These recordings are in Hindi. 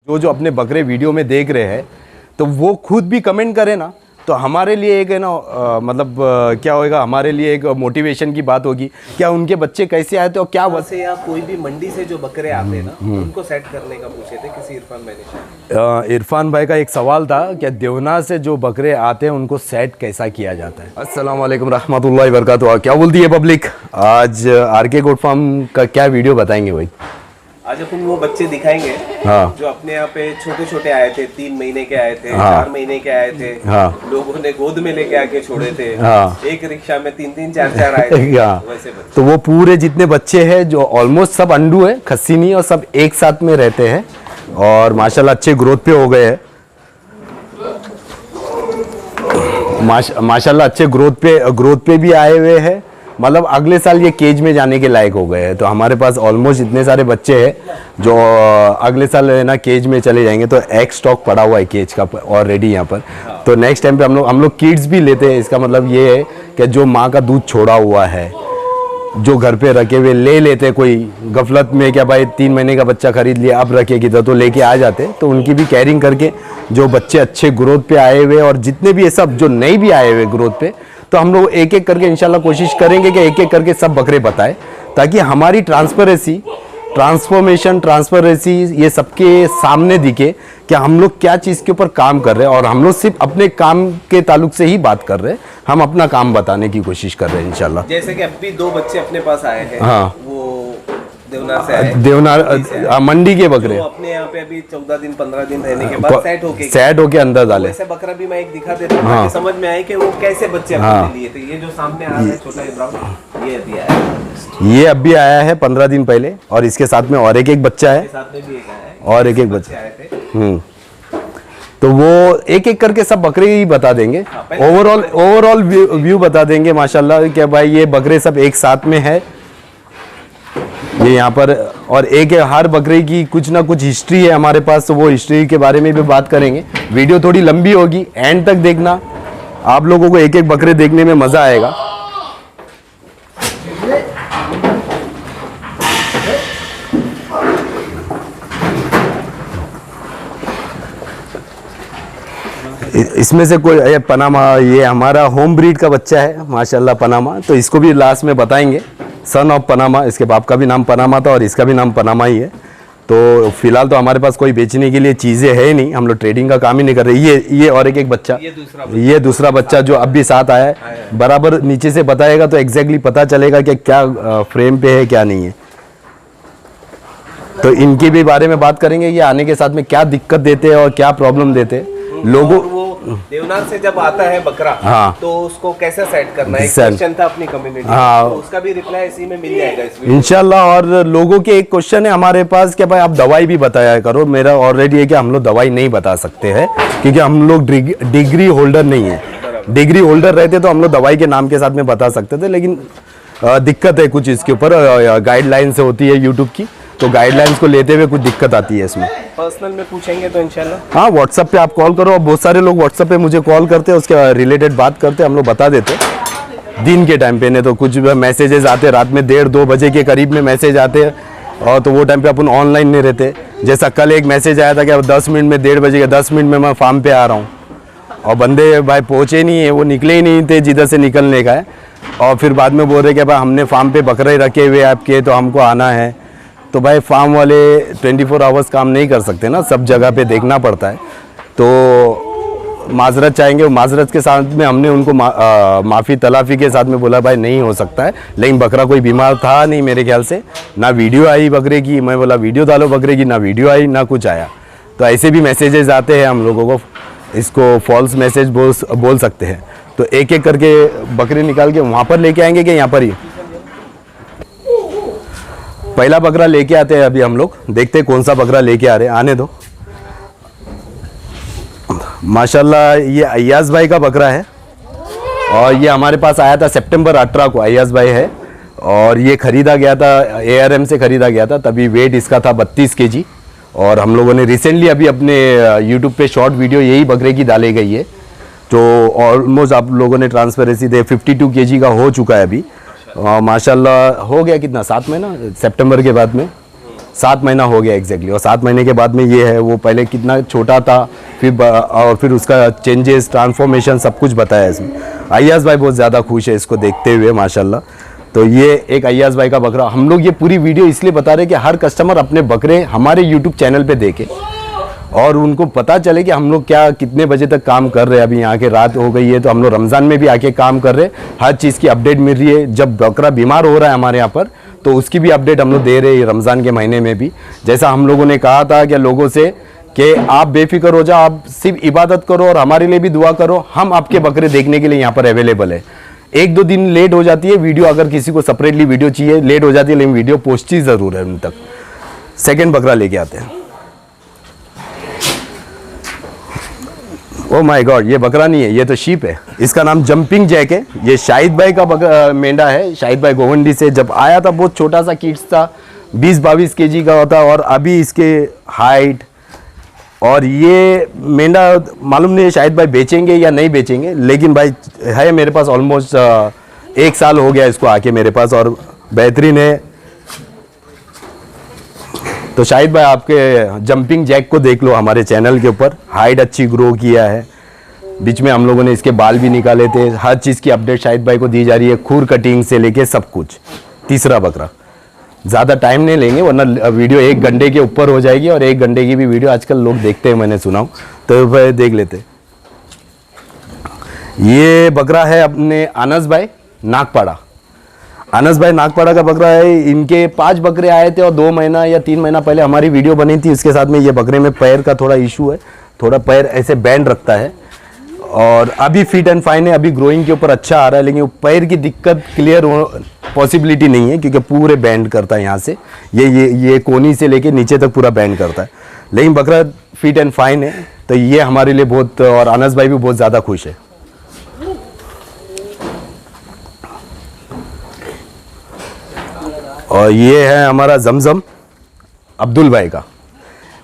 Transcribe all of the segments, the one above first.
जो जो अपने बकरे वीडियो में देख रहे हैं तो वो खुद भी कमेंट करें ना, तो हमारे लिए एक है ना क्या होएगा, हमारे लिए एक मोटिवेशन की बात होगी। क्या उनके बच्चे कैसे आए थे और क्या वैसे या कोई भी मंडी से जो बकरे आते हैं ना उनको सेट करने का पूछे थे किसी इरफान भाई ने। इरफान भाई का एक सवाल था, क्या देवना से जो बकरे आते हैं उनको सेट कैसा किया जाता है। अस्सलाम वालेकुम रहमतुल्लाहि व बरकातुहू। क्या बोलती है पब्लिक, आज आरके गोट फार्म का क्या वीडियो बताएंगे भाई? आज अपन वो बच्चे दिखाएंगे हाँ। जो अपने यहाँ पे छोटे छोटे आए थे, 3 महीने के आए थे, हाँ। 4 महीने के आए थे, हाँ। लोगों ने गोद में लेके आके छोड़े थे, हाँ। एक रिक्शा में 3-3 4-4 आए थे। हाँ। वैसे बच्चे। तो वो पूरे जितने बच्चे हैं जो ऑलमोस्ट सब अंडू है, खस्सी नहीं, और सब एक साथ में रहते हैं और माशाल्लाह अच्छे ग्रोथ पे हो गए हैं। माशाल्लाह अच्छे ग्रोथ पे भी आए हुए हैं। मतलब अगले साल ये केज में जाने के लायक हो गए हैं। तो हमारे पास ऑलमोस्ट इतने सारे बच्चे हैं जो अगले साल है ना केज में चले जाएंगे। तो एक स्टॉक पड़ा हुआ है केज का ऑलरेडी यहाँ पर। तो नेक्स्ट टाइम पे हम लोग किड्स भी लेते हैं। इसका मतलब ये है कि जो माँ का दूध छोड़ा हुआ है, जो घर पे रखे हुए ले लेते, कोई गफलत में क्या भाई 3 महीने का बच्चा खरीद लिया अब रखेगी तो लेके आ जाते। तो उनकी भी केयरिंग करके जो बच्चे अच्छे ग्रोथ पे आए हुए और जितने भी ये सब जो नहीं भी आए हुए ग्रोथ पे, तो हम लोग एक एक करके इंशाल्लाह कोशिश करेंगे कि एक एक करके सब बकरे बताएं, ताकि हमारी ट्रांसपेरेंसी ये सबके सामने दिखे कि हम लोग क्या चीज़ के ऊपर काम कर रहे हैं। और हम लोग सिर्फ अपने काम के ताल्लुक से ही बात कर रहे हैं, हम अपना काम बताने की कोशिश कर रहे हैं इंशाल्लाह। जैसे कि अभी 2 बच्चे अपने पास आए हैं। हाँ। वो देवनार से आए। देवनार मंडी के बकरे अपने यहाँ पे अभी 14 दिन 15 दिन रहने के बाद सेट होके अंदर डाले। वैसे बकरा भी मैं एक दिखा देता हूँ ताकि समझ में आए कि वो कैसे बच्चे अपने लिए थे। ये जो सामने आ रहा है छोटा ब्राउन, ये अभी आया है। ये अभी आया है 15 दिन पहले, और इसके साथ में और एक बच्चा है, साथ में भी एक आया है और एक बच्चे आए थे। तो वो एक एक करके सब बकरे ही बता देंगे। ओवरऑल व्यू बता देंगे माशाल्लाह कि भाई ये बकरे सब एक साथ में है ये यहाँ पर। और एक हर बकरे की कुछ ना कुछ हिस्ट्री है हमारे पास, तो वो हिस्ट्री के बारे में भी बात करेंगे। वीडियो थोड़ी लंबी होगी, एंड तक देखना, आप लोगों को एक एक बकरे देखने में मजा आएगा। इसमें से कोई पनामा, ये हमारा होम ब्रीड का बच्चा है माशाल्लाह पनामा। तो इसको भी लास्ट में बताएंगे, सन ऑफ पनामा। इसके बाप का भी नाम पनामा था और इसका भी नाम पनामा ही है। तो फिलहाल तो हमारे पास कोई बेचने के लिए चीज़ें है नहीं, हम लोग ट्रेडिंग का काम ही नहीं कर रहे। ये और एक बच्चा, ये दूसरा बच्चा जो अब भी साथ आया है, बराबर नीचे से बताएगा तो एग्जैक्टली पता चलेगा कि क्या फ्रेम पे है क्या नहीं है। तो इनके भी बारे में बात करेंगे, ये आने के साथ में क्या दिक्कत देते हैं और क्या प्रॉब्लम देते हैं लोगों। वो देवनार से जब आता है बकरा, हाँ, तो उसको कैसे सेट करना है, एक क्वेश्चन था अपनी कम्युनिटी। हाँ, तो उसका भी रिप्लाई इसी में मिल जाएगा इस वीडियो इंशाल्लाह। और लोगों के एक क्वेश्चन है हमारे पास कि भाई आप दवाई भी बताया करो। मेरा ऑलरेडी है कि हम लोग दवाई नहीं बता सकते हैं, क्योंकि हम लोग डिग्री होल्डर नहीं है। डिग्री होल्डर रहते तो हम लोग दवाई के नाम के साथ में बता सकते थे, लेकिन दिक्कत है कुछ इसके ऊपर, गाइडलाइन से होती है यूट्यूब की, तो गाइडलाइंस को लेते हुए कुछ दिक्कत आती है इसमें। पर्सनल में पूछेंगे तो इंशाल्लाह। हाँ, व्हाट्सएप पे आप कॉल करो। और बहुत सारे लोग व्हाट्सएप पे मुझे कॉल करते हैं, उसके रिलेटेड बात करते हैं, हम लोग बता देते दिन के टाइम पे। नहीं तो कुछ मैसेजेस आते रात में 1:30-2 बजे के करीब में मैसेज आते हैं, और तो वो टाइम पे अपन ऑनलाइन नहीं रहते। जैसा कल एक मैसेज आया था कि अब 10 मिनट में 1:30 बजे के 10 मिनट में मैं फार्म पे आ रहा हूँ, और बंदे भाई पहुँचे नहीं है, वो निकले ही नहीं थे जिधर से निकलने का है। और फिर बाद में बोल रहे कि भाई हमने फार्म पे बकरे रखे हुए आपके, तो हमको आना है। तो भाई फार्म वाले 24 आवर्स काम नहीं कर सकते ना, सब जगह पे देखना पड़ता है। तो माजरत चाहेंगे, माजरत के साथ में हमने उनको माफ़ी तलाफ़ी के साथ में बोला भाई नहीं हो सकता है। लेकिन बकरा कोई बीमार था नहीं मेरे ख्याल से, ना वीडियो आई बकरे की। मैं बोला वीडियो डालो बकरे की, ना वीडियो आई ना कुछ आया। तो ऐसे भी मैसेजेस आते हैं, हम लोगों को इसको फॉल्स मैसेज बोल सकते हैं। तो एक एक करके बकरे निकाल के वहाँ पर लेके आएंगे कि यहाँ पर ही पहला बकरा लेके आते हैं। अभी हम लोग देखते हैं कौन सा बकरा लेके आ रहे हैं, आने दो। माशाल्लाह ये अय्याज भाई का बकरा है, और ये हमारे पास आया था सितंबर 18 को। अय्याज भाई है, और ये खरीदा गया था ARM से खरीदा गया था। तभी वेट इसका था 32 kg। और हम लोगों ने रिसेंटली अभी अपने यूट्यूब पे शॉर्ट वीडियो यही बकरे की डाली गई है, तो ऑलमोस्ट आप लोगों ने ट्रांसपेरेंसी दे 52 kg का हो चुका है अभी। माशाल्लाह हो गया कितना 7 महीना, सितंबर के बाद में 7 महीना हो गया एग्जैक्टली, और 7 महीने के बाद में ये है। वो पहले कितना छोटा था, फिर उसका चेंजेस, ट्रांसफॉर्मेशन सब कुछ बताया इसमें। अय्याज भाई बहुत ज़्यादा खुश है इसको देखते हुए माशाल्लाह। तो ये एक अय्याज भाई का बकरा, हम लोग ये पूरी वीडियो इसलिए बता रहे हैं कि हर कस्टमर अपने बकरे हमारे यूट्यूब चैनल पे देखे और उनको पता चले कि हम लोग क्या कितने बजे तक काम कर रहे हैं। अभी यहाँ के रात हो गई है तो हम लोग रमज़ान में भी आके काम कर रहे हैं, हर चीज़ की अपडेट मिल रही है। जब बकरा बीमार हो रहा है हमारे यहाँ पर तो उसकी भी अपडेट हम लोग दे रहे हैं रमज़ान के महीने में भी। जैसा हम लोगों ने कहा था कि लोगों से कि आप बेफिक्र हो जाओ, आप सिर्फ इबादत करो और हमारे लिए भी दुआ करो, हम आपके बकरे देखने के लिए यहाँ पर अवेलेबल है। 1-2 दिन लेट हो जाती है वीडियो, अगर किसी को सेपरेटली वीडियो चाहिए लेट हो जाती है, लेकिन वीडियो पहुँचती ज़रूर है उन तक। सेकेंड बकरा लेके आते हैं। ओ माय गॉड, ये बकरा नहीं है, ये तो शीप है। इसका नाम जंपिंग जैक है। ये शाहिद भाई का मेंढा है। शाहिद भाई गोवंडी से जब आया था बहुत छोटा सा किड्स था, 20-22 केजी का होता, और अभी इसके हाइट और ये मेंढा मालूम नहीं है शाहिद भाई बेचेंगे या नहीं बेचेंगे, लेकिन भाई है मेरे पास ऑलमोस्ट 1 साल हो गया इसको आके मेरे पास और बेहतरीन है। तो शाहिद भाई आपके जंपिंग जैक को देख लो हमारे चैनल के ऊपर, हाइट अच्छी ग्रो किया है। बीच में हम लोगों ने इसके बाल भी निकाले थे, हर चीज़ की अपडेट शाहिद भाई को दी जा रही है, खूर कटिंग से लेके सब कुछ। तीसरा बकरा, ज़्यादा टाइम नहीं लेंगे वरना वीडियो 1 घंटे के ऊपर हो जाएगी, और 1 घंटे की भी वीडियो आजकल लोग देखते हैं, मैंने सुना हूँ, तो भाई देख लेते। ये बकरा है अपने अनस भाई नागपाड़ा। अनस भाई नागपाड़ा का बकरा है। इनके 5 बकरे आए थे और 2 महीना या 3 महीना पहले हमारी वीडियो बनी थी। इसके साथ में ये बकरे में पैर का थोड़ा इशू है, थोड़ा पैर ऐसे बैंड रखता है, और अभी फिट एंड फाइन है, अभी ग्रोइंग के ऊपर अच्छा आ रहा है, लेकिन पैर की दिक्कत क्लियर पॉसिबिलिटी नहीं है क्योंकि पूरे बैंड करता है यहाँ से, ये कोनी से लेके नीचे तक पूरा बैंड करता है, लेकिन बकरा फिट एंड फाइन है। तो ये हमारे लिए बहुत, और अनस भाई भी बहुत ज़्यादा खुश है। और ये है हमारा जमजम अब्दुल भाई का।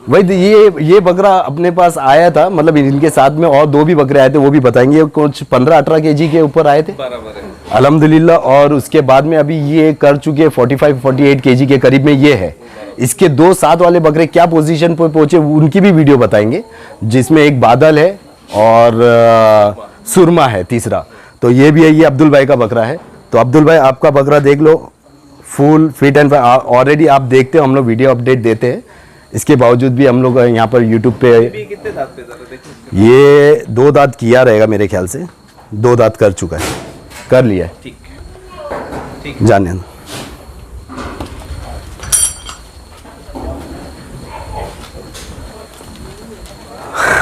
वही ये बकरा अपने पास आया था, मतलब इनके साथ में और 2 भी बकरे आए थे, वो भी बताएंगे। कुछ 15-18 केजी के ऊपर आए थे अल्हम्दुलिल्लाह, और उसके बाद में अभी ये कर चुके 45-48 केजी के करीब में ये है। इसके 2 साथ वाले बकरे क्या पोजीशन पर पहुंचे उनकी भी वीडियो बताएंगे, जिसमें एक बादल है और सुरमा है तीसरा। तो ये भी है, ये अब्दुल भाई का बकरा है। तो अब्दुल भाई आपका बकरा देख लो, फुल फिट एंड ऑलरेडी आप देखते हो, हम लोग वीडियो अपडेट देते हैं, इसके बावजूद भी हम लोग यहाँ पर यूट्यूब पे। कितने दांत पे था? ये 2 दांत किया रहेगा मेरे ख्याल से, 2 दांत कर चुका है, कर लिया है। ठीक जाने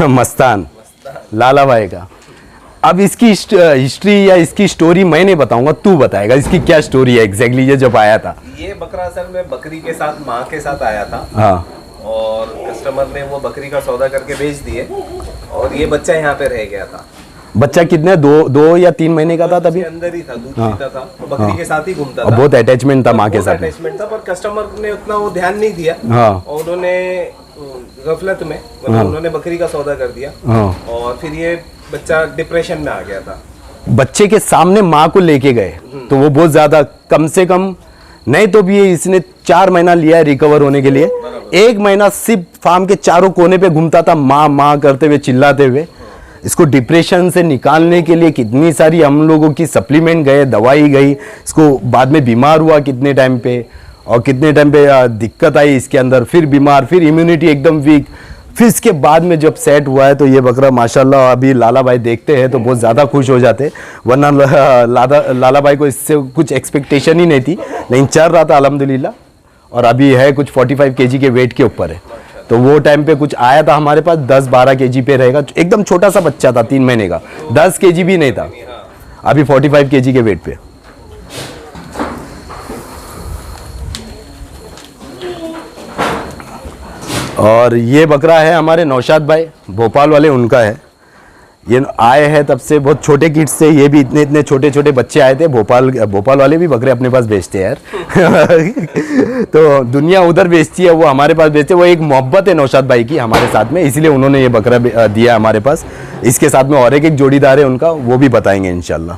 मस्तान लाला भाई का। अब इसकी हिस्ट्री या इसकी स्टोरी मैं नहीं बताऊंगा, तू बताएगा इसकी क्या स्टोरी है एग्जैक्टली। ये जब आया था, ये बकरा असल में बकरी के साथ माँ के साथ आया था। हाँ, और कस्टमर ने वो बकरी का सौदा करके बेच दिए, और ये बच्चा यहाँ पे रह गया था। बच्चा कितने 2 या 3 महीने का था तभी? अंदर ही था, दूध पीता था, तो बकरी के साथ ही घूमता था। बहुत अटैचमेंट था माँ के साथ, अटैचमेंट था, पर कस्टमर ने उतना वो ध्यान नहीं दिया। हाँ, और उन्होंने गफलत में मतलब उन्होंने बकरी का सौदा कर दिया, और फिर ये बच्चा डिप्रेशन में आ गया था। बच्चे के सामने माँ को लेके गए तो वो बहुत ज्यादा, कम से कम नहीं तो भी इसने 4 महीना लिया है रिकवर होने के लिए। 1 महीना सिर्फ फार्म के चारों कोने पे घूमता था, माँ माँ करते हुए, चिल्लाते हुए। इसको डिप्रेशन से निकालने के लिए कितनी सारी हम लोगों की सप्लीमेंट गए, दवाई गई, इसको बाद में बीमार हुआ कितने टाइम पे, और कितने टाइम पे दिक्कत आई इसके अंदर, फिर बीमार, फिर इम्यूनिटी एकदम वीक, फिर इसके बाद में जब सेट हुआ है तो ये बकरा माशाल्लाह अभी लाला भाई देखते हैं तो बहुत ज़्यादा खुश हो जाते, वरना लाला भाई को इससे कुछ एक्सपेक्टेशन ही नहीं थी, लेकिन चल रहा था अल्हम्दुलिल्लाह। और अभी है कुछ 45 केजी के वेट के ऊपर है। तो वो टाइम पे कुछ आया था हमारे पास 10-12 केजी पे रहेगा, एकदम छोटा सा बच्चा था 3 महीने का, 10 केजी भी नहीं था, अभी 45 केजी के वेट पे। और ये बकरा है हमारे नौशाद भाई भोपाल वाले, उनका है। ये आए हैं तब से बहुत छोटे किड्स से, ये भी इतने इतने छोटे छोटे बच्चे आए थे। भोपाल वाले भी बकरे अपने पास बेचते हैं यार तो दुनिया उधर बेचती है, वो हमारे पास बेचते हैं। वो एक मोहब्बत है नौशाद भाई की हमारे साथ में, इसलिए उन्होंने ये बकरा दिया हमारे पास। इसके साथ में और एक जोड़ीदार है उनका, वो भी बताएंगे इंशाल्लाह।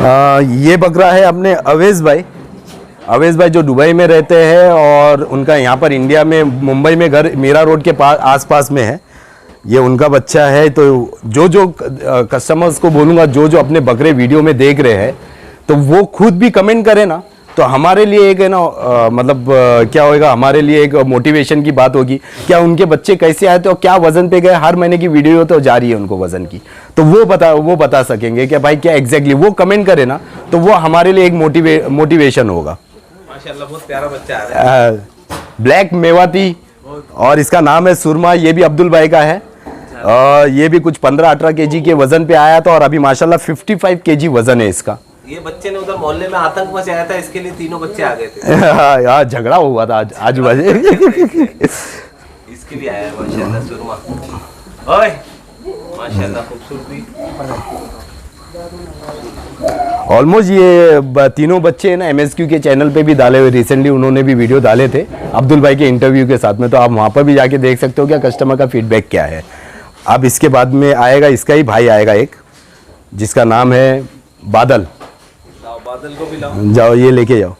ये बकरा है अपने अवेश भाई जो दुबई में रहते हैं और उनका यहाँ पर इंडिया में मुंबई में घर मीरा रोड के पास आसपास में है। ये उनका बच्चा है। तो जो कस्टमर्स को बोलूँगा जो अपने बकरे वीडियो में देख रहे हैं तो वो खुद भी कमेंट करें ना, तो हमारे लिए एक है ना क्या होएगा, हमारे लिए एक मोटिवेशन की बात होगी। क्या उनके बच्चे कैसे आए थे और क्या वजन पे गए, हर महीने की वीडियो तो जा रही है उनको वजन की, तो वो बता सकेंगे कि भाई क्या एग्जैक्टली वो कमेंट करे ना, तो वो हमारे लिए एक मोटिवेशन होगा। माशाल्लाह बहुत प्यारा बच्चा आ रहा है। ब्लैक मेवाती और इसका नाम है सुरमा। ये भी अब्दुल भाई का है। ये भी कुछ 15-18 केजी के वजन पे आया था और अभी माशाल्लाह 55 केजी वजन है इसका। ये बच्चे ने उधर मोहल्ले में आतंक मचाया था, इसके लिए तीनों बच्चे आ गए थे। यार झगड़ा हुआ था आज बाजू इसके लिए आया माशाल्लाह सुरमा। ओए माशाल्लाह खूबसूरती। ऑलमोस्ट ये तीनों बच्चे हैं ना MSQ के चैनल पे भी डाले हुए, रिसेंटली उन्होंने भी वीडियो डाले थे अब्दुल भाई के इंटरव्यू के साथ में, तो आप वहाँ पर भी जाके देख सकते हो क्या कस्टमर का फीडबैक क्या है। अब इसके बाद में आएगा इसका ही भाई आएगा एक, जिसका नाम है बादल। बादल को भी लाओ, जाओ ये लेके जाओ।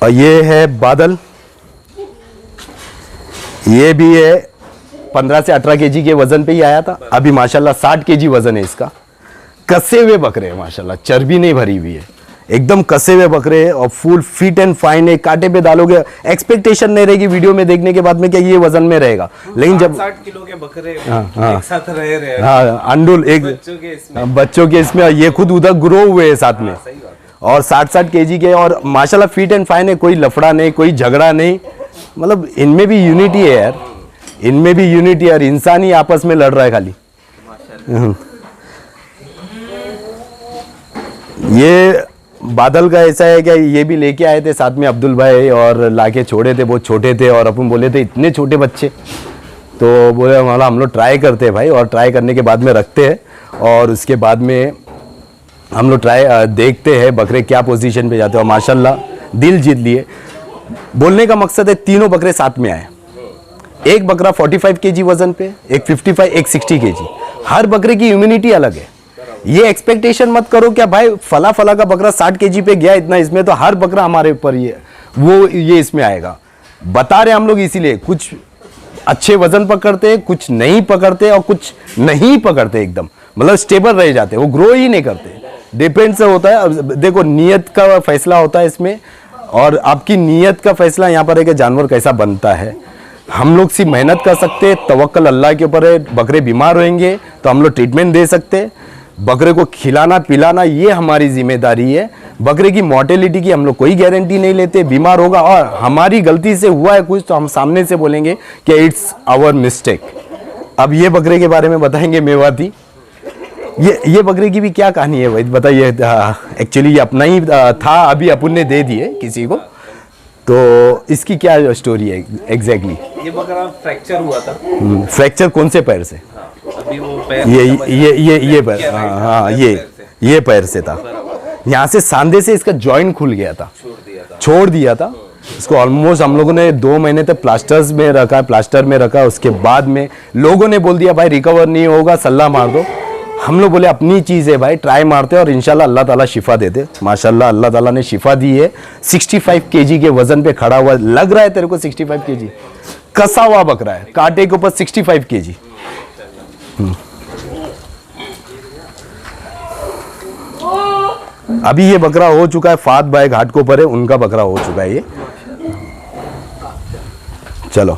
और ये है बादल, ये भी है 15 से 18 केजी के वजन पे ही आया था। अभी माशाल्लाह 60 केजी वजन है इसका। कसे हुए बकरे हैं माशाल्लाह, चर्बी नहीं भरी हुई है, एकदम कसे हुए बकरे हैं और फुल फिट एंड फाइन है। कांटे पे डालोगे एक्सपेक्टेशन नहीं रहेगी वीडियो में देखने के बाद में क्या ये वजन में रहेगा, लेकिन जब 60 किलो के बकरे एक साथ रह रहे हैं। हाँ अंडुल एक बच्चों के इसमें ये खुद उधर ग्रो हुए हैं साथ में, और 60-60 केजी के और माशाल्लाह फिट एंड फाइन है। कोई लफड़ा नहीं, कोई झगड़ा नहीं, मतलब इनमें भी यूनिटी है यार, इनमें भी यूनिटी है। इंसान ही आपस में लड़ रहा है खाली। ये बादल का ऐसा है कि ये भी लेके आए थे साथ में अब्दुल भाई और लाके छोड़े थे, बहुत छोटे थे और अपन बोले थे इतने छोटे बच्चे, तो बोले हमारा हम लोग ट्राई करते हैं भाई, और ट्राई करने के बाद में रखते हैं और उसके बाद में हम लोग देखते हैं बकरे क्या पोजीशन पे जाते हैं। और माशाल्लाह दिल जीत लिए। बोलने का मकसद है तीनों बकरे साथ में आए। एक बकरा 45 केजी वजन पे, एक 55, एक 60 केजी। हर बकरे की इम्यूनिटी अलग है। ये एक्सपेक्टेशन मत करो क्या भाई फला का बकरा 60 केजी पे गया इतना इसमें, तो हर बकरा हमारे ऊपर ये इसमें आएगा। बता रहे हम लोग इसीलिए, कुछ अच्छे वजन पकड़ते, कुछ नहीं पकड़ते और कुछ नहीं पकड़ते, एकदम मतलब स्टेबल रह जाते, वो ग्रो ही नहीं करते। डिपेंड से होता है। अब देखो नीयत का फैसला होता है इसमें, और आपकी नीयत का फैसला यहाँ पर है कि जानवर कैसा बनता है। हम लोग सिर्फ मेहनत कर सकते, तवक्कल अल्लाह के ऊपर है। बकरे बीमार होंगे तो हम लोग ट्रीटमेंट दे सकते, बकरे को खिलाना पिलाना ये हमारी जिम्मेदारी है। बकरे की मॉर्टेलिटी की हम लोग कोई गारंटी नहीं लेते। बीमार होगा और हमारी गलती से हुआ है कुछ तो हम सामने से बोलेंगे कि इट्स आवर मिस्टेक। अब ये बकरे के बारे में बताएंगे मेवाती। ये बकरे की भी क्या कहानी है भाई बताइए। एक्चुअली ये अपना ही था, अभी अपन ने दे दिए किसी को, तो इसकी क्या स्टोरी है एग्जैक्टली? ये बकरा फ्रैक्चर हुआ था। फ्रैक्चर कौन से पैर से? अभी वो पैर ये पैर, हाँ ये पैर से था। यहाँ से सांधे से इसका जॉइंट खुल गया था, छोड़ दिया था। इसको ऑलमोस्ट हम लोगों ने 2 महीने तक प्लास्टर में रखा। उसके बाद में लोगों ने बोल दिया भाई रिकवर नहीं होगा, सल्ला मार दो। हम लोग बोले अपनी चीज़ है भाई, ट्राई मारते और इंशाल्लाह अल्लाह ताला शिफा देते। माशाल्लाह अल्लाह ताला ने शिफा दी है। 65 केजी के वजन पे खड़ा हुआ लग रहा है तेरे को। 65 केजी कसा हुआ बकरा है, कांटे के ऊपर 65 केजी। अभी ये बकरा हो चुका है, फात भाई घाट को पर है, उनका बकरा हो चुका है ये। चलो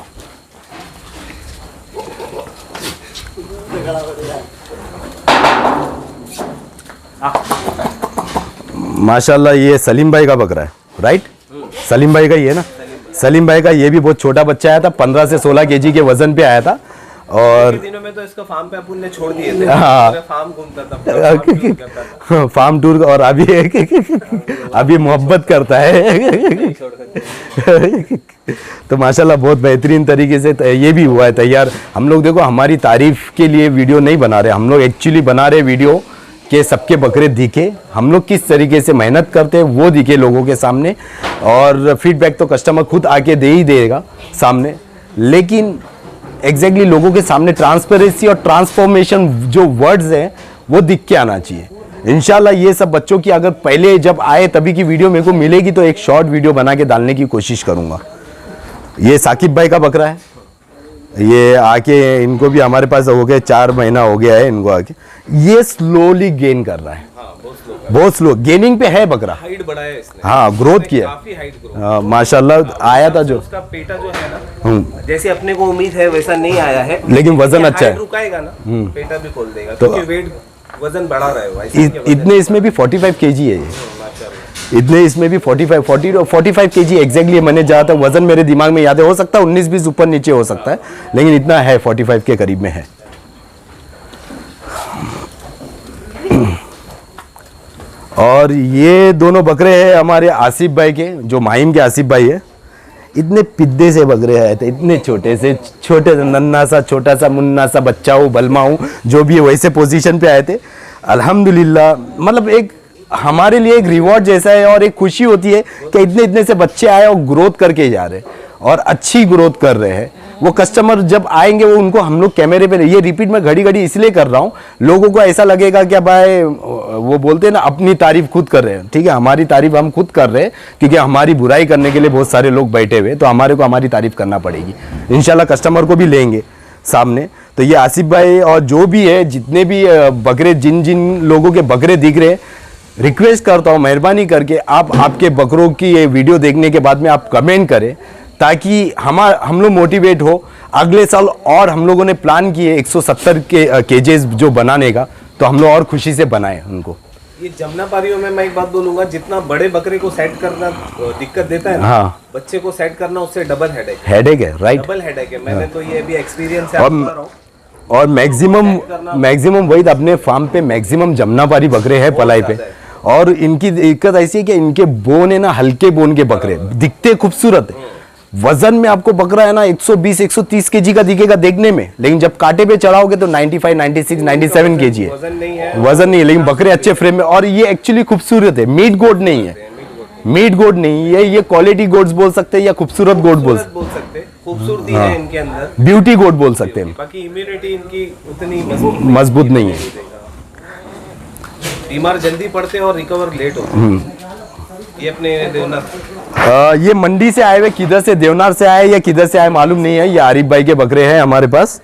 माशाल्लाह ये सलीम भाई का बकरा है, राइट? सलीम भाई का ही है ना? सलीम भाई का ये भी बहुत छोटा बच्चा आया था, 15 से 16 केजी के वजन पे आया था। और दिनों में तो इसको फार्म पे अपन ने छोड़ दिए थे। हाँ फार्म घूमता था, फार्म टूर। और अभी मोहब्बत करता है। तो माशाल्लाह बहुत बेहतरीन तरीके से ये भी हुआ है तैयार। हम लोग देखो हमारी तारीफ के लिए वीडियो नहीं बना रहे, हम लोग एक्चुअली बना रहे वीडियो कि सबके बकरे दिखे, हम लोग किस तरीके से मेहनत करते हैं वो दिखे लोगों के सामने। और फीडबैक तो कस्टमर खुद आके दे ही देगा सामने, लेकिन एग्जैक्टली लोगों के सामने ट्रांसपेरेंसी और ट्रांसफॉर्मेशन जो वर्ड्स हैं वो दिख के आना चाहिए। इंशाल्लाह ये सब बच्चों की अगर पहले जब आए तभी की वीडियो मेरे को मिलेगी तो एक शॉर्ट वीडियो बना के डालने की कोशिश करूंगा। ये साकिब भाई का बकरा है, ये आके इनको भी हमारे पास हो गए 4 महीना हो गया है इनको आके। ये स्लोली गेन कर रहा है, बहुत स्लो गेनिंग पे है बकरा। हाइट बढ़ाया इसने, हाँ ग्रोथ किया, काफी हाइट ग्रोथ। हाँ माशाल्लाह आया था जो उसका पेटा जो है ना जैसे अपने को उम्मीद है वैसा नहीं आया है, लेकिन वजन अच्छा है। रुकाएगा ना पेटा भी खोल देगा क्योंकि वेट वजन बढ़ा रहा है भाई। इतने इसमें भी 45 केजी है ये, इतने इसमें भी 45 केजी एग्जैक्टली मैंने जहाँ तक वजन मेरे दिमाग में याद है, हो सकता है 19-20 ऊपर नीचे हो सकता है, लेकिन इतना है 45 के करीब में है। और ये दोनों बकरे हैं हमारे आसिफ भाई के, जो माहिम के आसिफ भाई है। इतने पिद्दे से बकरे आए थे, इतने छोटे से नन्ना सा छोटा सा मुन्ना सा बच्चा हो बलमा हो जो भी है वैसे पोजीशन पे आए थे। अल्हम्दुलिल्लाह मतलब एक हमारे लिए एक रिवॉर्ड जैसा है और एक खुशी होती है कि इतने इतने से बच्चे आए और ग्रोथ करके जा रहे हैं और अच्छी ग्रोथ कर रहे हैं। वो कस्टमर जब आएंगे वो उनको हम लोग कैमरे पे, ये रिपीट में घड़ी घड़ी इसलिए कर रहा हूँ, लोगों को ऐसा लगेगा कि भाई वो बोलते हैं ना अपनी तारीफ खुद कर रहे हैं। ठीक है, हमारी तारीफ हम खुद कर रहे हैं क्योंकि हमारी बुराई करने के लिए बहुत सारे लोग बैठे हुए, तो हमारे को हमारी तारीफ करना पड़ेगी। इंशाल्लाह कस्टमर को भी लेंगे सामने। तो ये आसिफ भाई और जो भी है जितने भी बकरे जिन जिन लोगों के बकरे दिख रहे हैं, रिक्वेस्ट करता हूँ मेहरबानी करके आप आपके बकरों की ये वीडियो देखने के बाद में आप कमेंट करें ताकि हम लोग मोटिवेट हो। अगले साल और हम लोगों ने प्लान किए 170 के केजेस जो बनाने का, तो हम लोग और खुशी से बनाए उनको। ये जमुनापारियों में मैं एक बात बोलूंगा, जितना बड़े बकरे को सेट करना दिक्कत देता है ना, हाँ, बच्चे को सेट करना उससे डबल हेडेक है, राइट, डबल हेडेक है। मैंने तो ये भी एक्सपीरियंस है और मैक्सिमम वही अपने फार्म पे मैक्सिमम जमुनापारी बकरे हैं पलाई पे। और इनकी दिक्कत ऐसी है कि इनके बोन है ना हल्के बोन के बकरे, दिखते खूबसूरत है। वजन में आपको बकरा है ना 120-130 केजी का दिखेगा देखने में, लेकिन जब कांटे पे चढ़ाओगे तो 95, 96, 97 केजी है। वजन नहीं है, लेकिन बकरे अच्छे फ्रेम में। और ये एक्चुअली खूबसूरत है, मीट गोट नहीं है, मीट गोट नहीं है, ये क्वालिटी गोट्स बोल सकते हैं या खूबसूरत गोट बोल सकते हैं। खूबसूरती है इनके अंदर, ब्यूटी गोट बोल सकते हैं। बाकी इम्यूनिटी इनकी उतनी मजबूत नहीं है, बीमार जल्दी पड़ते हैं और रिकवर लेट होते। ये अपने देवनार, ये मंडी से आए हुए, किधर से देवनार से आए या किधर से आए मालूम नहीं है। ये आरिफ भाई के बकरे हैं हमारे पास।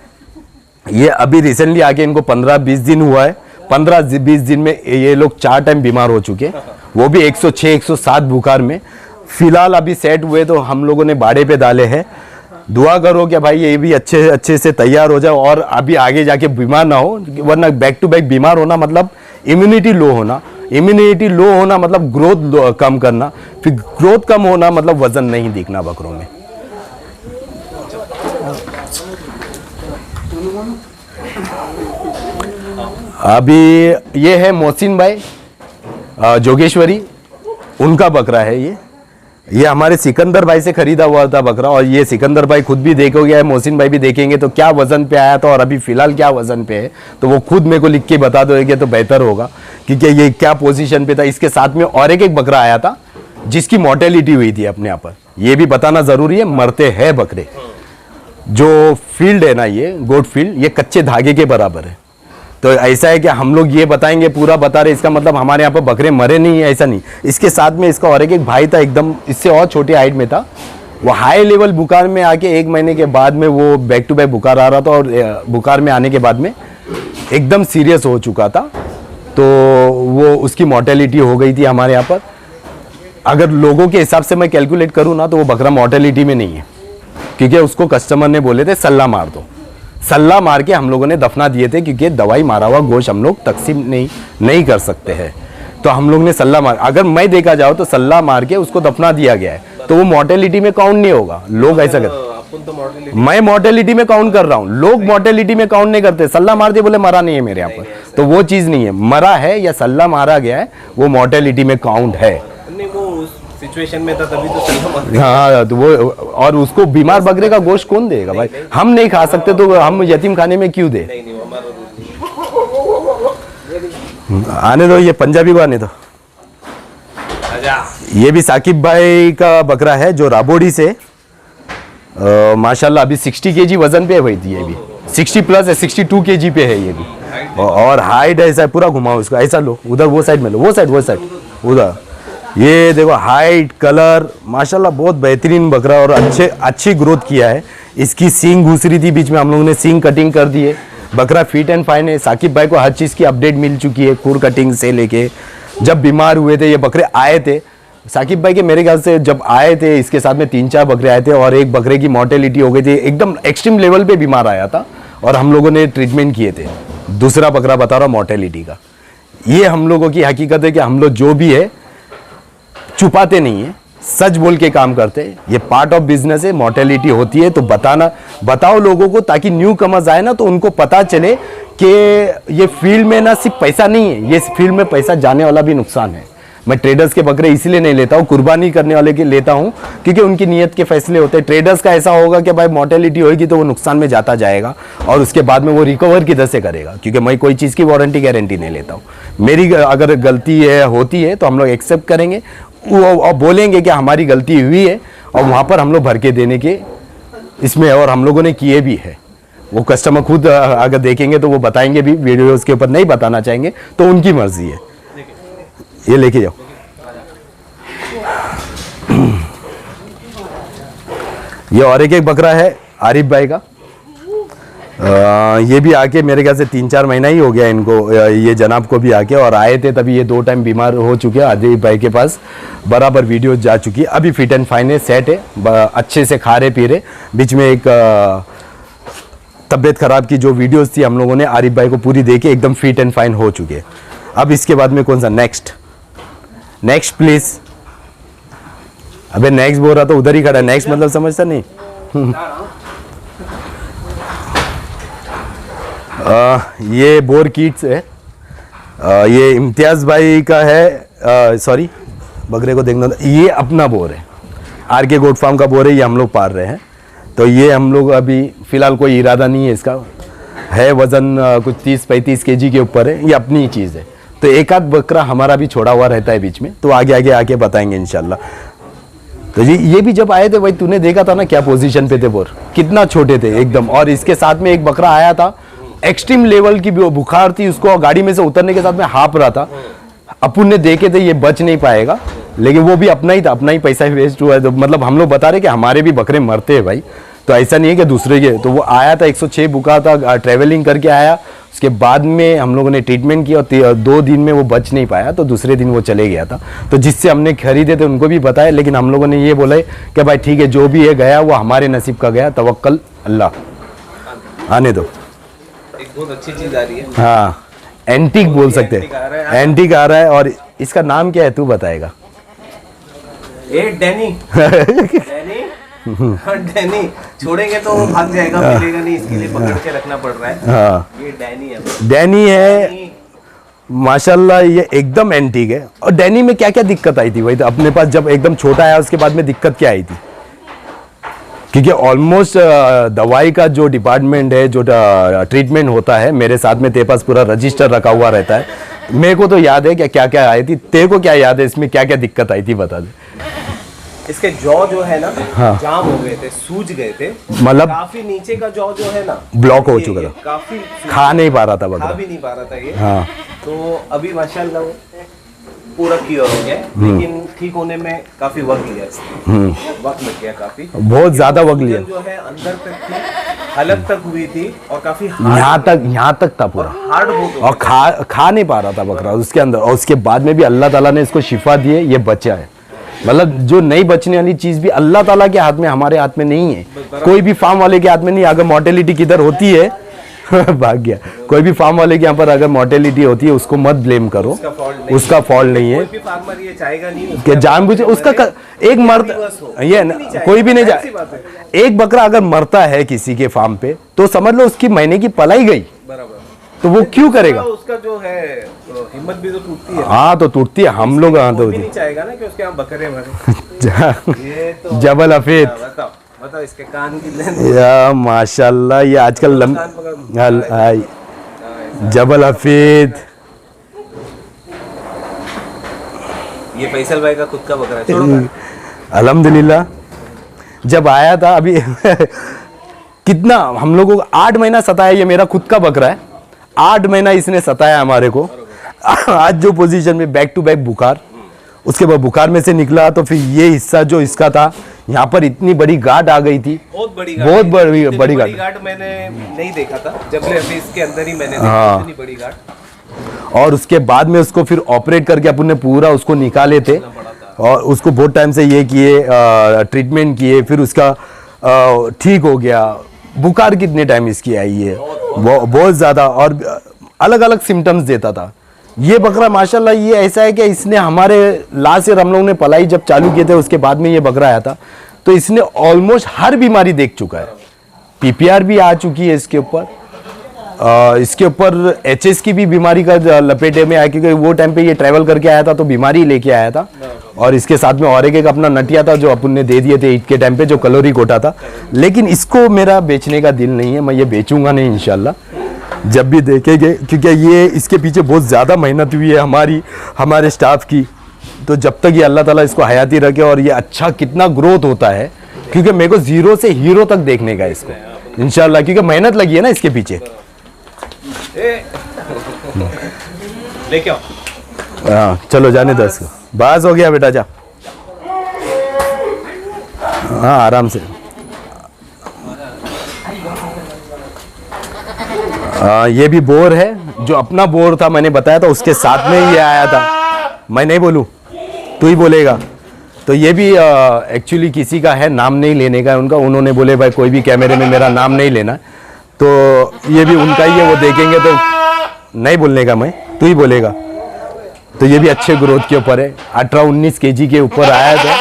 ये अभी रिसेंटली आके इनको 15-20 दिन हुआ है। 15-20 दिन में ये लोग 4 टाइम बीमार हो चुके, वो भी 106-107 बुखार में। फिलहाल अभी सेट हुए तो हम लोगों ने बाड़े पे डाले हैं। दुआ करो कि भाई ये भी अच्छे से तैयार हो जाए और अभी आगे जाके बीमार ना हो, वरना बैक टू बैक बीमार होना मतलब इम्यूनिटी लो होना, इम्यूनिटी लो होना मतलब ग्रोथ कम करना, फिर ग्रोथ कम होना मतलब वजन नहीं दिखना बकरों में। अभी ये है मोहसिन भाई जोगेश्वरी, उनका बकरा है ये हमारे सिकंदर भाई से खरीदा हुआ था बकरा। और ये सिकंदर भाई खुद भी देखोगे, मोहसिन भाई भी देखेंगे तो क्या वजन पे आया था और अभी फिलहाल क्या वजन पे है, तो वो खुद मेरे को लिख के बता दोगे तो बेहतर होगा क्योंकि ये क्या पोजीशन पे था। इसके साथ में और एक बकरा आया था जिसकी मोर्टेलिटी हुई थी अपने यहाँ पर, ये भी बताना जरूरी है। मरते हैं बकरे, जो फील्ड है ना ये गोट फील्ड, ये कच्चे धागे के बराबर है। तो ऐसा है कि हम लोग ये बताएंगे पूरा बता रहे, इसका मतलब हमारे यहाँ पर बकरे मरे नहीं है, ऐसा नहीं। इसके साथ में इसका और एक भाई था, एकदम इससे और छोटे हाइट में था, वो हाई लेवल बुखार में आके 1 महीने के बाद में वो बैक टू बैक बुखार आ रहा था और बुखार में आने के बाद में एकदम सीरियस हो चुका था, तो वो उसकी मोर्टेलिटी हो गई थी हमारे यहाँ पर। अगर लोगों के हिसाब से मैं कैलकुलेट करूँ ना तो वो बकरा मोर्टेलिटी में नहीं है, क्योंकि उसको कस्टमर ने बोले थे सल्ला मार दो, सल्ला मार के हम लोगों ने दफना दिए थे क्योंकि दवाई मारा हुआ गोश्त हम लोग तकसीम नहीं कर सकते हैं। तो हम लोग ने सल्ला मार, अगर मैं देखा जाओ तो सल्ला मार के उसको दफना दिया गया है, तो वो मोर्टेलिटी में काउंट नहीं होगा। लोग ऐसा करते, मैं मोर्टेलिटी में काउंट कर रहा हूँ, लोग मोर्टेलिटी में काउंट नहीं करते। सल्ला मार दिए बोले मरा नहीं है मेरे यहाँ पर, तो वो चीज़ नहीं है। मरा है या सल्ला मारा गया है वो मोर्टेलिटी में काउंट है। सिचुएशन में था तभी तो सही। हाँ, तो वो और उसको बीमार बकरे का गोश्त कौन देगा भाई? हम नहीं खा सकते तो हम यतीम खाने में क्यों दे? आने दो, ये पंजाबी को आने दो। ये भी साकिब भाई का बकरा है जो राबोड़ी से माशाल्लाह अभी 60 केजी वजन पे है भाई। ये भी 60 प्लस है, 62 केजी पे है ये भी। और हाइट ऐसा है, पूरा घुमाओ इसको, ऐसा लो, उधर वो साइड में लो, वो साइड उधर। ये देखो हाइट कलर माशाल्लाह बहुत बेहतरीन बकरा और अच्छी ग्रोथ किया है। इसकी सींग घुस रही थी बीच में, हम लोगों ने सींग कटिंग कर दी है। बकरा फिट एंड फाइन है। साकिब भाई को हर चीज़ की अपडेट मिल चुकी है, खुर कटिंग से लेके। जब बीमार हुए थे ये बकरे आए थे साकिब भाई के, मेरे ख्याल से जब आए थे इसके साथ में 3-4 बकरे आए थे और एक बकरे की मॉर्टेलिटी हो गई थी, एकदम एक्सट्रीम लेवल पे बीमार आया था और हम लोगों ने ट्रीटमेंट किए थे। दूसरा बकरा बता रहा हूँ मॉर्टेलिटी का। ये हम लोगों की हकीकत है कि हम लोग जो भी है छुपाते नहीं है, सच बोल के काम करते हैं। ये पार्ट ऑफ बिजनेस है, मॉर्टेलिटी होती है तो बताओ लोगों को, ताकि न्यू कमर्स आए ना तो उनको पता चले कि ये फील्ड में ना सिर्फ पैसा नहीं है, ये फील्ड में पैसा जाने वाला भी नुकसान है। मैं ट्रेडर्स के बकरे इसलिए नहीं लेता हूँ, कुर्बानी करने वाले के लेता हूँ क्योंकि उनकी नीयत के फैसले होते हैं। ट्रेडर्स का ऐसा होगा कि भाई मॉर्टेलिटी होगी तो वो नुकसान में जाता जाएगा और उसके बाद में वो रिकवर किधर से करेगा, क्योंकि मैं कोई चीज़ की वारंटी गारंटी नहीं लेता हूँ। मेरी अगर गलती है होती है तो हम लोग एक्सेप्ट करेंगे और बोलेंगे कि हमारी गलती हुई है और वहाँ पर हम लोग भर के देने के इसमें, और हम लोगों ने किए भी है। वो कस्टमर खुद अगर देखेंगे तो वो बताएंगे भी, वीडियोस के ऊपर नहीं बताना चाहेंगे तो उनकी मर्जी है। ये लेके जाओ। ये और एक बकरा है आरिफ भाई का। ये भी आके मेरे ख्याल से 3-4 महीना ही हो गया इनको, ये जनाब को भी आके, और आए थे तभी ये 2 टाइम बीमार हो चुके हैं। आरिफ भाई के पास बराबर वीडियो जा चुकी है, अभी फिट एंड फाइन है, सेट है, अच्छे से खा रहे पी रहे। बीच में एक तबीयत खराब की जो वीडियोस थी हम लोगों ने आरिफ भाई को पूरी देके एकदम फिट एंड फाइन हो चुके हैं। अब इसके बाद में कौन सा नेक्स्ट प्लीज। अबे नेक्स्ट बोल रहा तो उधर ही खड़ा है, नेक्स्ट मतलब समझता नहीं। ये बोर किड्स है, ये इम्तियाज भाई का है। सॉरी बकरे को देखना, ये अपना बोर है, आर के गोट फार्म का बोर है, ये हम लोग पाल रहे हैं। तो ये हम लोग अभी फिलहाल कोई इरादा नहीं है इसका, है वजन कुछ 30-35 kg के ऊपर है, ये अपनी ही चीज़ है। तो एक आध बकरा हमारा भी छोड़ा हुआ रहता है बीच में, तो आगे आके बताएंगे इंशाल्लाह। तो जी ये भी जब आए थे भाई तूने देखा था ना क्या पोजीशन पे थे बोर, कितना छोटे थे एकदम। और इसके साथ में एक बकरा आया था, एक्सट्रीम लेवल की बुखार थी उसको, गाड़ी में से उतरने के साथ में हाँप रहा था। अपुन ने देखे थे ये बच नहीं पाएगा, लेकिन वो भी अपना ही था, अपना ही पैसा वेस्ट हुआ है। तो मतलब हम लोग बता रहे कि हमारे भी बकरे मरते हैं भाई, तो ऐसा नहीं है कि दूसरे के। तो वो आया था 106 बुखार था, ट्रेवलिंग करके आया, उसके बाद में हम लोगों ने ट्रीटमेंट किया और 2 दिन में वो बच नहीं पाया, तो दूसरे दिन वो चले गया था। तो जिससे हमने खरीदे थे उनको भी बताया, लेकिन हम लोगों ने ये बोला है कि भाई ठीक है जो भी है गया वो हमारे नसीब का गया, तवक्कल अल्लाह, आने दो। एक बहुत अच्छी चीज आ रही है। हाँ एंटीक बोल सकते हैं, एंटीक आ रहा है। और इसका नाम क्या है तू बताएगा? ए डैनी डैनी छोड़ेंगे तो वो भाग जाएगा, मिलेगा नहीं, इसके लिए पकड़ के रखना पड़ रहा है। हाँ ये डैनी है। डैनी है माशाल्लाह, ये एकदम एंटीक है। और डैनी में क्या क्या दिक्कत आई थी वही तो अपने पास जब एकदम छोटा आया उसके बाद में दिक्कत क्या आई थी? क्योंकि ऑलमोस्ट दवाई का जो डिपार्टमेंट है, जो ट्रीटमेंट होता है, मेरे साथ में तेरे पास पूरा रजिस्टर रखा हुआ रहता है। मेरे को तो याद है क्या क्या आई थी, तेरे को क्या याद है इसमें क्या क्या दिक्कत आई थी बता दे। इसके जॉ जो है ना, हाँ। जाम हो गए थे, सूज गए थे, मतलब काफी नीचे का जॉ जो है ना ब्लॉक हो ये चुका था, काफी खा नहीं पा रहा था खा बकरा। भी नहीं पा रहा था ये। हाँ तो अभी माशाल्लाह वो पूरा क्योर हो गया, लेकिन ठीक होने में काफी वक्त लिया इसने, वक्त लग गया काफी, बहुत ज्यादा वक्त लिया, जो है अंदर तक थी, हलक तक हुई थी और काफी यहाँ तक था पूरा हार्ड बहुत और खा नहीं पा रहा था बकरा उसके अंदर। और उसके बाद में भी अल्लाह ताला ने इसको शिफा दी है, ये बचा है। मतलब जो नहीं बचने वाली चीज भी अल्लाह ताला के हाथ में, हमारे हाथ में नहीं है, कोई भी फार्म वाले के हाथ में नहीं। अगर मॉर्टेलिटी किधर होती है भाग गया, कोई भी फार्म वाले के यहाँ पर अगर मॉर्टेलिटी होती है उसको मत ब्लेम करो, उसका फॉल्ट नहीं है। कोई भी फार्मर ये चाहेगा नहीं कि जानबूझ उसका एक मर्द ये कोई भी नहीं जाए। एक बकरा अगर मरता है किसी के फार्म पे तो समझ लो उसकी महीने की पलाई गई, बराबर, तो वो क्यों करेगा? उसका जो है हिम्मत भी तो टूटती है। हाँ तो टूटती है, हम लोग कोई भी नहीं चाहेगा ना कि उसके यहाँ बकरे मरे। ये तो जबल हफीज, बताओ इसके कान की लेंथ या माशाल्लाह, ये आजकल जबल हफीज। ये फैसल भाई का खुद का बकरा है, छोड़ो। अल्हम्दुलिल्लाह जब आया था अभी कितना हम लोगों को 8 महीना सताया, ये मेरा खुद का बकरा है। 8 महीना इसने सताया हमारे को। आज जो पोजीशन में बैक टू बैक बुखार, उसके बाद बुखार में से निकला तो फिर ये हिस्सा जो इसका था, यहाँ पर इतनी बड़ी गांठ आ गई थी, बहुत बड़ी बहुत बड़ी बड़ी गांठ। गांठ मैंने नहीं देखा था जब ले अभी इसके अंदर ही मैंने हाँ। देखी इतनी बड़ी गांठ। और उसके बाद में उसको फिर ऑपरेट करके अपन ने पूरा उसको निकाले थे और उसको बहुत टाइम से ये किए, ट्रीटमेंट किए, फिर उसका ठीक हो गया। बुखार कितने टाइम इसकी आई है, बहुत ज़्यादा, और अलग अलग सिम्टम्स देता था। ये बकरा माशाल्लाह ये ऐसा है कि इसने हमारे लास्ट ईयर हम लोगों ने पलाई जब चालू किए थे उसके बाद में ये बकरा आया था, तो इसने ऑलमोस्ट हर बीमारी देख चुका है। पीपीआर भी आ चुकी है इसके ऊपर, इसके ऊपर एचएस की भी बीमारी का लपेटे में आया, क्योंकि वो टाइम पे ये ट्रैवल करके आया था तो बीमारी लेके आया था। और इसके साथ में और एक अपना नटिया था जो अपन ने दे दिए थे ईद के टाइम पे, जो कलोरी कोटा था। लेकिन इसको मेरा बेचने का दिल नहीं है, मैं ये बेचूंगा नहीं इंशाल्लाह, जब भी देखेंगे, क्योंकि ये इसके पीछे बहुत ज़्यादा मेहनत हुई है हमारे स्टाफ की। तो जब तक ये अल्लाह ताला इसको हयाती रखे और ये अच्छा कितना ग्रोथ होता है, क्योंकि मेरे को जीरो से हीरो तक देखने का इसको इंशाल्लाह, क्योंकि मेहनत लगी है ना इसके पीछे। लेके आओ। हाँ चलो जाने दो इसको, बस हो गया बेटा, जा। हाँ आराम से। ये भी बोर है, जो अपना बोर था मैंने बताया था, उसके साथ में ये आया था। मैं नहीं बोलूँ, तू ही बोलेगा। तो ये भी एक्चुअली किसी का है, नाम नहीं लेने का है उनका। उन्होंने बोले भाई कोई भी कैमरे में मेरा नाम नहीं लेना, तो ये भी उनका ही है, वो देखेंगे तो नहीं बोलने का, मैं तू ही बोलेगा। तो ये भी अच्छे ग्रोथ के ऊपर है, 18-19 kg के ऊपर आया था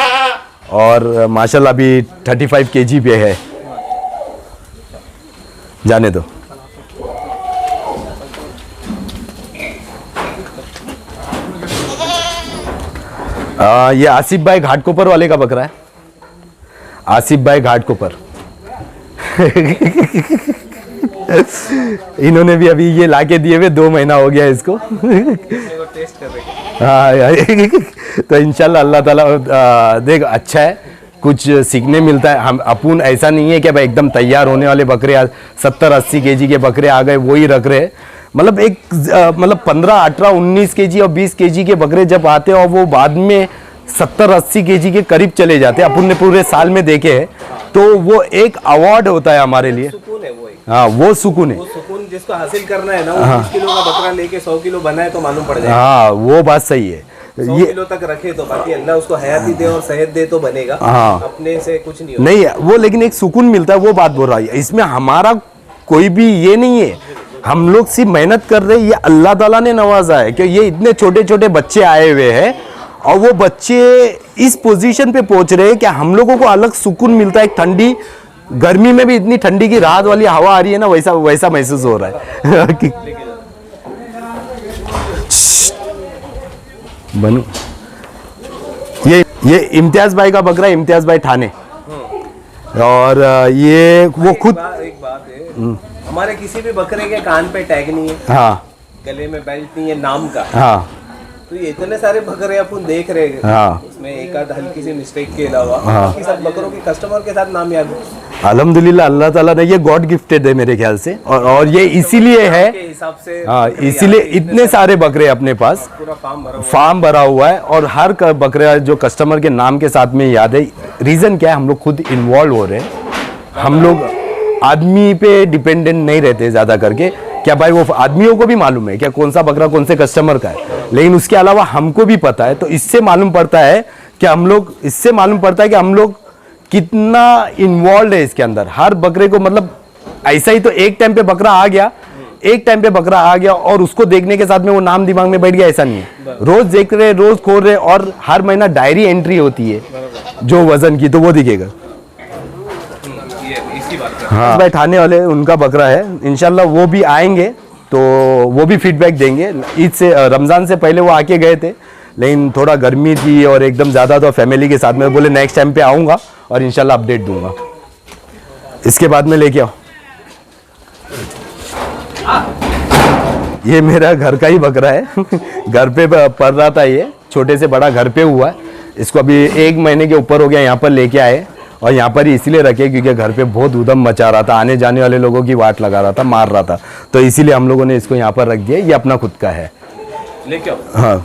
और माशाल्लाह अभी 35 kg पे है। जाने दो। ये आसिफ भाई घाटकोपर वाले का बकरा है, आसिफ भाई घाटकोपर। इन्होंने भी अभी ये लाके दिए हुए 2 महीना हो गया इसको। टेस्ट कर रहे हाँ तो इंशाल्लाह अल्लाह ताला देख अच्छा है, कुछ सीखने मिलता है। हम अपन ऐसा नहीं है कि भाई एकदम तैयार होने वाले बकरे 70-80 kg के बकरे आ गए वही रख रहे। मतलब एक मतलब 15-18-19 kg और 20 kg के बकरे जब आते हैं और वो बाद में 70-80 kg के करीब चले जाते हैं, अपन ने पूरे साल में देखे हैं, तो वो एक अवार्ड होता है हमारे लिए। सुकून है वो एक। हाँ वो सुकून है, वो सुकून जिसको हासिल करना है ना, वो 20 किलो का बकरा लेके 100 किलो बनाए तो मालूम पड़ जाएगा। हाँ वो बात सही है। 100 किलो तक रखे तो बाकी अल्लाह उसको हयाती दे और सेहत दे तो बनेगा। हाँ। अपने से कुछ नहीं होगा। नहीं वो, लेकिन एक सुकून मिलता है, वो बात बोल रहा है। इसमें हमारा कोई भी ये नहीं है, हम लोग सिर्फ मेहनत कर रहे हैं, ये अल्लाह ताला ने नवाजा है कि ये इतने छोटे छोटे बच्चे आए हुए हैं और वो बच्चे इस पोजीशन पे पहुंच रहे हैं कि हम लोगों को अलग सुकून मिलता है। एक ठंडी गर्मी में भी इतनी ठंडी की राहत वाली हवा आ रही है ना, वैसा वैसा महसूस हो रहा है। बनू ये इम्तियाज भाई का बकरा, इम्तियाज भाई ठाणे। और ये वो खुद एक बात है, हमारे किसी भी बकरे के कान पे टैग नहीं है, हाँ गले में बेल्ट नहीं है नाम का। हाँ तो ये इतने सारे बकरे अपन देख रहे हैं, हाँ। उसमें एक आध हल्की सी मिस्टेक के अलावा हाँ। बाकी सब बकरों के कस्टमर के साथ नाम याद है। अल्हम्दुलिल्लाह अल्लाह ताला ने ये गॉड गिफ्टेड है मेरे ख्याल से, और ये इसीलिए है, के हिसाब से हाँ बकरे इसीलिए आते हैं, इतने सारे बकरे अपने पास, पूरा फार्म भरा हुआ है। और हर बकरा जो कस्टमर के नाम के साथ में याद है। रीज़न क्या है, हम लोग खुद इन्वॉल्व हो रहे हैं, हम लोग आदमी पे डिपेंडेंट नहीं रहते ज़्यादा करके। क्या भाई वो आदमियों को भी मालूम है क्या कौन सा बकरा कौन से कस्टमर का है, लेकिन उसके अलावा हमको भी पता है। तो इससे मालूम पड़ता है कि हम लोग कितना इन्वॉल्व है इसके अंदर। हर बकरे को मतलब ऐसा ही तो एक टाइम पे बकरा आ गया और उसको देखने के साथ में वो नाम दिमाग में बैठ गया, ऐसा नहीं है। रोज देख रहे, रोज खोल रहे, और हर महीना डायरी एंट्री होती है जो वजन की, तो वो दिखेगा। हाँ भाई ठाणे वाले उनका बकरा है, इंशाल्लाह वो भी आएंगे तो वो भी फीडबैक देंगे। ईद से रमज़ान से पहले वो आके गए थे, लेकिन थोड़ा गर्मी थी और एकदम ज़्यादा, तो फैमिली के साथ में बोले नेक्स्ट टाइम पे आऊँगा और इंशाल्लाह अपडेट दूंगा। इसके बाद में लेके आओ, ये मेरा घर का ही बकरा है। घर पे पल रहा था, ये छोटे से बड़ा घर पे हुआ है। इसको अभी 1 महीने के ऊपर हो गया, यहाँ पर लेके आए और यहाँ पर ही इसलिए रखे क्योंकि घर पे बहुत उधम मचा रहा था, आने जाने वाले लोगों की वाट लगा रहा था, मार रहा था, तो इसीलिए हम लोगों ने इसको यहाँ पर रख दिया। ये अपना खुद का है। लेके आओ। हाँ,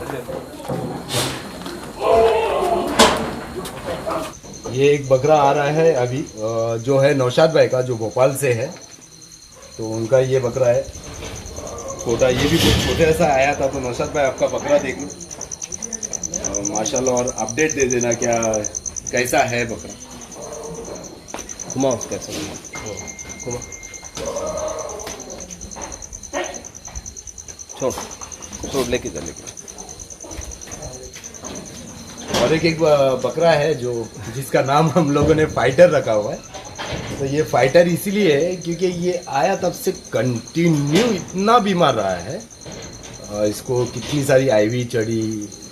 ये एक बकरा आ रहा है अभी, जो है नौशाद भाई का, जो भोपाल से है, तो उनका ये बकरा है छोटा। ये भी कुछ छोटे ऐसा आया था, तो नौशाद भाई आपका बकरा देख लो माशाल्लाह, और अपडेट दे देना क्या कैसा है बकरा। घुमाओ कैसे घुमाओ, छोड़ छोड़, लेके जा लेके। और एक बकरा है जो जिसका नाम हम लोगों ने फाइटर रखा हुआ है। तो ये फाइटर इसीलिए है क्योंकि ये आया तब से कंटिन्यू इतना बीमार रहा है। इसको कितनी सारी आईवी चढ़ी,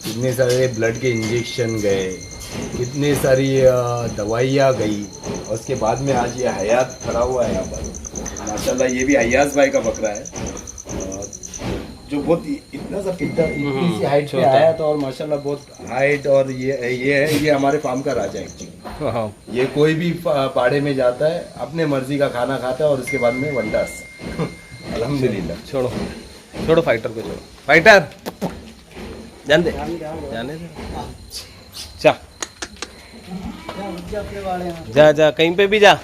कितने सारे ब्लड के इंजेक्शन गए, कितनी सारी दवाइयाँ गई, और उसके बाद में आज ये हयात खड़ा हुआ है यहाँ पर माशाल्लाह। ये भी अय्याज भाई का बकरा है, जो बहुत इतना सा इतनी सी हाइट पे आया था, और माशाल्लाह बहुत हाइट। और ये है, ये हमारे फार्म का राजा एक्चुअली। हाँ, ये कोई भी पाड़े में जाता है, अपने मर्जी का खाना खाता है, और उसके बाद में वंडास अल्हम्दुलिल्लाह। छोड़ो छोड़ो फाइटर को, छोड़ो फाइटर, जान दे जाने दे, जा जा जा कहीं पे भी जा।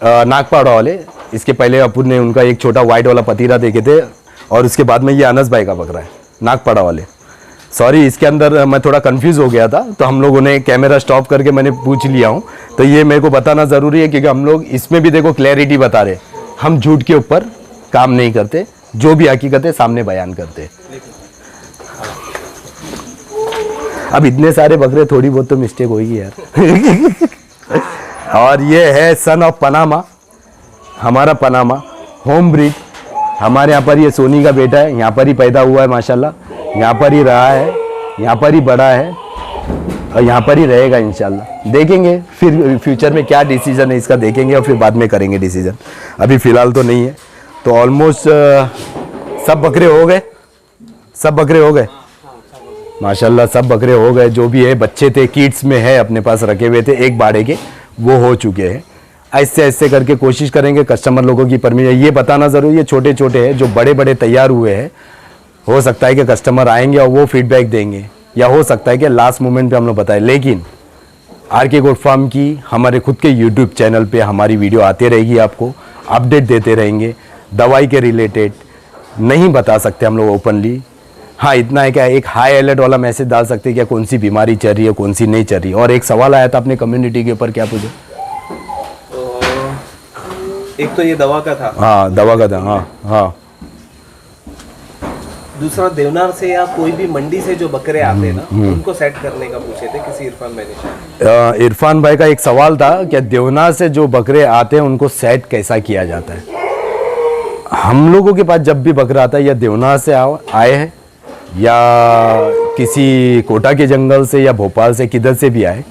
नागपाड़ा वाले, इसके पहले अपुन ने उनका एक छोटा वाइट वाला पतीरा देखे थे, और उसके बाद में ये अनस भाई का बकरा है नागपाड़ा वाले। सॉरी, इसके अंदर मैं थोड़ा कंफ्यूज हो गया था, तो हम लोगों ने कैमरा स्टॉप करके मैंने पूछ लिया हूँ। तो ये मेरे को बताना ज़रूरी है क्योंकि हम लोग इसमें भी देखो क्लैरिटी बता रहे, हम झूठ के ऊपर काम नहीं करते, जो भी हकीकत है सामने बयान करते। अब इतने सारे बकरे, थोड़ी बहुत तो मिस्टेक होगी यार। और ये है सन ऑफ पनामा, हमारा पनामा होम ब्रीड। हमारे यहाँ पर ये सोनी का बेटा है, यहाँ पर ही पैदा हुआ है माशाल्लाह, यहाँ पर ही रहा है, यहाँ पर ही बड़ा है, और यहाँ पर ही रहेगा इंशाल्लाह। देखेंगे फिर फ्यूचर में क्या डिसीजन है इसका, देखेंगे और फिर बाद में करेंगे डिसीजन, अभी फ़िलहाल तो नहीं है। तो ऑलमोस्ट सब बकरे हो गए, सब बकरे हो गए माशाल्लाह, सब बकरे हो गए। जो भी है बच्चे थे, किड्स में है अपने पास रखे हुए थे एक बाड़े के, वो हो चुके हैं। ऐसे ऐसे करके कोशिश करेंगे कस्टमर लोगों की परमिशन। ये बताना ज़रूरी है, छोटे छोटे हैं, जो बड़े बड़े तैयार हुए हैं, हो सकता है कि कस्टमर आएंगे और वो फीडबैक देंगे, या हो सकता है कि लास्ट मोमेंट पे हम लोग बताएं। लेकिन आर.के. गोट फार्म की हमारे खुद के यूट्यूब चैनल पे हमारी वीडियो आती रहेगी, आपको अपडेट देते रहेंगे। दवाई के रिलेटेड नहीं बता सकते हम लोग ओपनली, हाँ इतना है क्या, एक हाई अलर्ट वाला मैसेज डाल सकते हैं क्या कौन सी बीमारी चल रही है, कौन सी नहीं चल रही। और एक सवाल आया था अपने कम्युनिटी के ऊपर, क्या पूछे? एक तो ये दवा का था। हाँ, दवा का था। हाँ हाँ। दूसरा देवनार से या कोई भी मंडी से जो बकरे आते हैं ना, उनको सेट करने का पूछे थे किसी इरफान भाई ने। इरफान भाई का एक सवाल था कि देवनार से जो बकरे आते हैं उनको सेट कैसा किया जाता है। हम लोगों के पास जब भी बकरा आता है, या देवनार से आए हैं, या किसी कोटा के जंगल से, या भोपाल से, किधर से भी आए,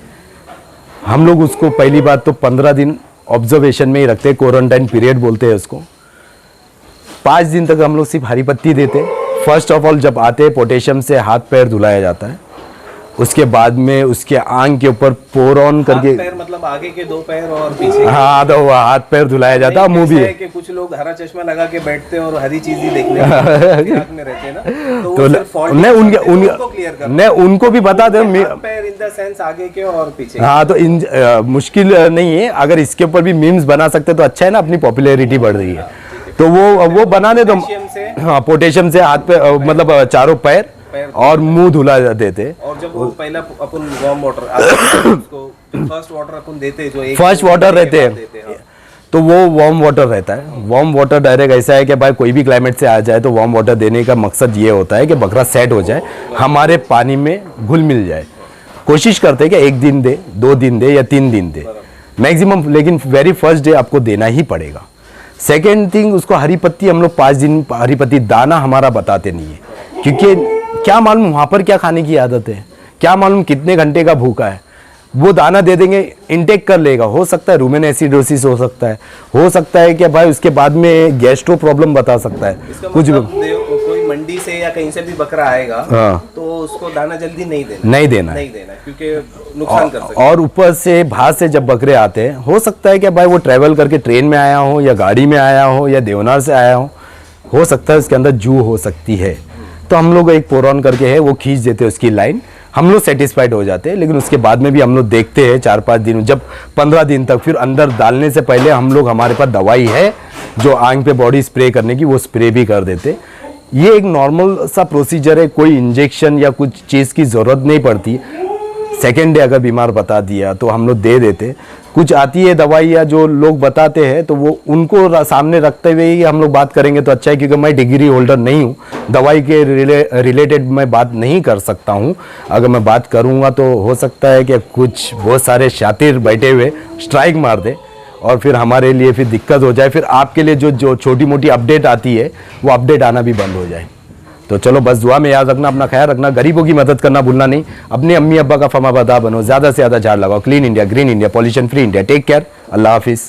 हम लोग उसको पहली बात तो 15 दिन ऑब्जर्वेशन में ही रखते हैं, क्वारंटाइन पीरियड बोलते हैं उसको। 5 दिन तक हम लोग सिर्फ हरी पत्ती देते हैं। फर्स्ट ऑफ ऑल जब आते हैं पोटेशियम से हाथ पैर धुलाया जाता है, उसके बाद में उसके आंख के ऊपर पोर ऑन करके, पैर मतलब आगे के 2 पैर और पीछे, हाँ तो हाथ पैर धुलाया जाता है। मुंह भी है कि कुछ लोग हरा चश्मा लगा के बैठते हैं और हरी चीज ही देखने में रहते हैं ना, तो मैं उनको भी बता दें, पैर इन द सेंस आगे के और पीछे। हाँ तो मुश्किल नहीं है, अगर इसके ऊपर भी मीम्स बना सकते तो अच्छा है ना, अपनी पॉपुलैरिटी बढ़ रही है तो वो बना दे। तो हाँ, पोटेशियम से हाथ पे मतलब चारों पैर और मुंह धुला देते। और जब वो पहला अपन वार्म वाटर उसको फर्स्ट वाटर अपन देते, जो एक फर्स्ट वाटर रहते हैं, तो वो वार्म वाटर रहता है। वार्म वाटर डायरेक्ट ऐसा है कि भाई कोई भी क्लाइमेट से आ जाए तो वार्म वाटर देने का मकसद ये होता है कि बकरा सेट हो जाए, हमारे पानी में घुल मिल जाए। कोशिश करते हैं कि 1 दिन दे, 2 दिन दे, या 3 दिन दे मैक्सिमम, लेकिन वेरी फर्स्ट डे आपको देना ही पड़ेगा। सेकेंड थिंग, उसको हरी पत्ती हम लोग 5 दिन हरी पत्ती दाना हमारा बताते नहीं है, क्योंकि क्या मालूम वहाँ पर क्या खाने की आदत है, क्या मालूम कितने घंटे का भूखा है। वो दाना दे देंगे, इनटेक कर लेगा, हो सकता है रूमेन एसिडोसिस हो सकता है कि भाई उसके बाद में गैस्ट्रो प्रॉब्लम बता सकता है कुछ भी। कोई मंडी से या कहीं से भी बकरा आएगा हाँ। तो उसको दाना जल्दी नहीं देना नहीं देना है। नहीं देना है, क्योंकि नुकसान कर सकता और ऊपर से बाहर से जब बकरे आते हैं, हो सकता है कि भाई वो ट्रेवल करके ट्रेन में आया हो या गाड़ी में आया हो या देवनार से आया हो सकता है उसके अंदर जू हो सकती है। तो हम लोग एक पोरॉन करके है वो खींच देते हैं उसकी लाइन, हम लोग सेटिस्फाइड हो जाते हैं। लेकिन उसके बाद में भी हम लोग देखते हैं 4-5 दिन, जब 15 दिन तक, फिर अंदर डालने से पहले हम लोग, हमारे पास दवाई है जो आंख पे बॉडी स्प्रे करने की, वो स्प्रे भी कर देते। ये एक नॉर्मल सा प्रोसीजर है, कोई इंजेक्शन या कुछ चीज़ की ज़रूरत नहीं पड़ती। सेकेंड डे अगर बीमार बता दिया तो हम लोग दे देते। कुछ आती है दवाइयाँ जो लोग बताते हैं तो वो उनको सामने रखते हुए ही हम लोग बात करेंगे तो अच्छा है, क्योंकि मैं डिग्री होल्डर नहीं हूँ, दवाई के रिलेटेड मैं बात नहीं कर सकता हूँ। अगर मैं बात करूँगा तो हो सकता है कि कुछ बहुत सारे शातिर बैठे हुए स्ट्राइक मार दे और फिर हमारे लिए फिर दिक्कत हो जाए, फिर आपके लिए जो छोटी मोटी अपडेट आती है वो अपडेट आना भी बंद हो जाए। तो चलो बस दुआ में याद रखना, अपना ख्याल रखना, गरीबों की मदद करना भूलना नहीं, अपने अम्मी अब्बा का फर्माबरदार बनो, ज़्यादा से ज़्यादा झाड़ लगाओ, clean India, green India, pollution free India. Take care, अल्लाह हाफिज़।